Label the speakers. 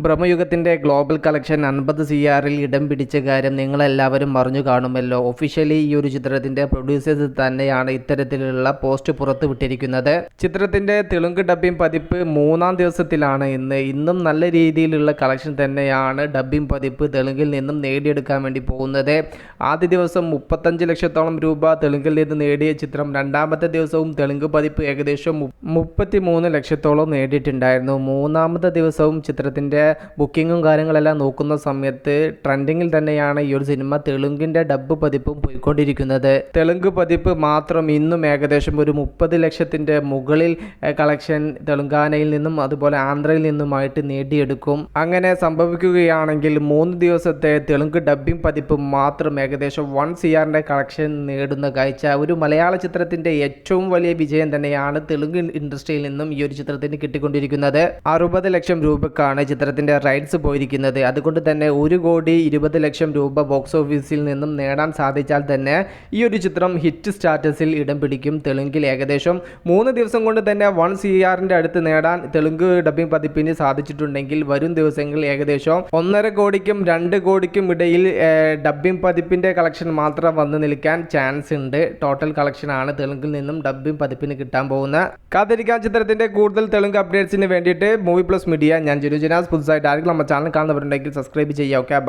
Speaker 1: ബ്രഹ്മയുഗത്തിൻ്റെ global collection 50 CRൽ ഇടം പിടിച്ച കാര്യം നിങ്ങളെല്ലാവരും അറിഞ്ഞു കാണുമല്ലോ. ഒഫീഷ്യലി ഈ ഒരു ചിത്രത്തിൻ്റെ പ്രൊഡ്യൂസേഴ്സ് തന്നെയാണ് ഇത്തരത്തിലുള്ള പോസ്റ്റ് പുറത്തു വിട്ടിരിക്കുന്നത്. ചിത്രത്തിൻ്റെ തെലുങ്ക് ഡബ്ബിംഗ് പതിപ്പ് 3-ാം ദിവസത്തിലാണ് ഇന്നും നല്ല രീതിയിലുള്ള കളക്ഷൻ തന്നെയാണ് ഡബ്ബിംഗ് പതിപ്പ് തെലുങ്കിൽ നിന്നും നേടിയെടുക്കാൻ വേണ്ടി പോകുന്നത്. ആദ്യ ദിവസം 35 ലക്ഷത്തോളം രൂപ തെലുങ്കിൽ നിന്ന് നേടിയ ചിത്രം രണ്ടാമത്തെ ദിവസവും തെലുങ്ക് പതിപ്പ് ഏകദേശം 33 ലക്ഷത്തോളം നേടിയിട്ടുണ്ടായിരുന്നു. മൂന്നാമത്തെ ദിവസവും ചിത്രത്തിൻ്റെ ബുക്കിങ്ങും കാര്യങ്ങളെല്ലാം നോക്കുന്ന സമയത്ത് ട്രെൻഡിങ്ങിൽ തന്നെയാണ് ഈ ഒരു സിനിമ തെലുങ്കിൻ്റെ ഡബ്ബ് പതിപ്പും പോയിക്കൊണ്ടിരിക്കുന്നത്. തെലുങ്ക് പതിപ്പ് മാത്രം ഇന്നും ഏകദേശം ഒരു 30 ലക്ഷത്തിൻ്റെ മുകളിൽ കളക്ഷൻ തെലുങ്കാനയിൽ നിന്നും അതുപോലെ ആന്ധ്രയിൽ നിന്നുമായിട്ട് നേടിയെടുക്കും. അങ്ങനെ സംഭവിക്കുകയാണെങ്കിൽ 3 ദിവസത്തെ തെലുങ്ക് ഡബ്ബിംഗ് പതിപ്പ് മാത്രം ഏകദേശം 1 CRൻ്റെ കളക്ഷൻ നേടുന്ന കാഴ്ച ഒരു മലയാള ചിത്രത്തിൻ്റെ ഏറ്റവും വലിയ വിജയം തന്നെയാണ് തെലുങ്ക് ഇൻഡസ്ട്രിയിൽ നിന്നും ഈ ഒരു ചിത്രത്തിന് കിട്ടിക്കൊണ്ടിരിക്കുന്നത്. 60 ലക്ഷം രൂപക്കാണ് ചിത്രത്തിൻ്റെ റൈറ്റ്സ് പോയിരിക്കുന്നത്. അതുകൊണ്ട് തന്നെ 1,20,00,000 രൂപ ബോക്സ് ഓഫീസിൽ നിന്നും നേടാൻ സാധിച്ചാൽ തന്നെ ഈ ഒരു ചിത്രം ഹിറ്റ് സ്റ്റാറ്റസിൽ ഇടം പിടിക്കും. തെലുങ്കിൽ ഏകദേശം 3 ദിവസം കൊണ്ട് തന്നെ 1 CRൻ്റെ അടുത്ത് നേടാൻ തെലുങ്ക് ഡബ്ബിംഗ് പതിപ്പിന് സാധിച്ചിട്ടുണ്ടെങ്കിൽ വരും ദിവസങ്ങളിൽ ഏകദേശം 1.5 കോടിക്കും 2 കോടിക്കും ഇടയിൽ ഡബ്ബിംഗ് പതിപ്പിൻ്റെ കളക്ഷൻ മാത്രം വന്നു നിൽക്കാൻ ചാൻസ് ഉണ്ട്. ടോട്ടൽ കളക്ഷനാണ് തെലുങ്കിൽ നിന്നും ഡബ്ബിംഗ് പതിപ്പിന് കിട്ടാൻ പോകുന്നത്. കാത്തിരിക്കാൻ ചിത്രത്തിൻ്റെ കൂടുതൽ തെലുങ്ക് അപ്ഡേറ്റ്സിന് വേണ്ടിയിട്ട് മൂവി പ്ലസ് മീഡിയ, ഞാൻ ജിനു ജിനാസ്. പുതുതായിട്ട് ആരെങ്കിലും നമ്മുടെ ചാനൽ കാണുന്നവരുണ്ടെങ്കിൽ സബ്സ്ക്രൈബ് ചെയ്യുക. Okay, by.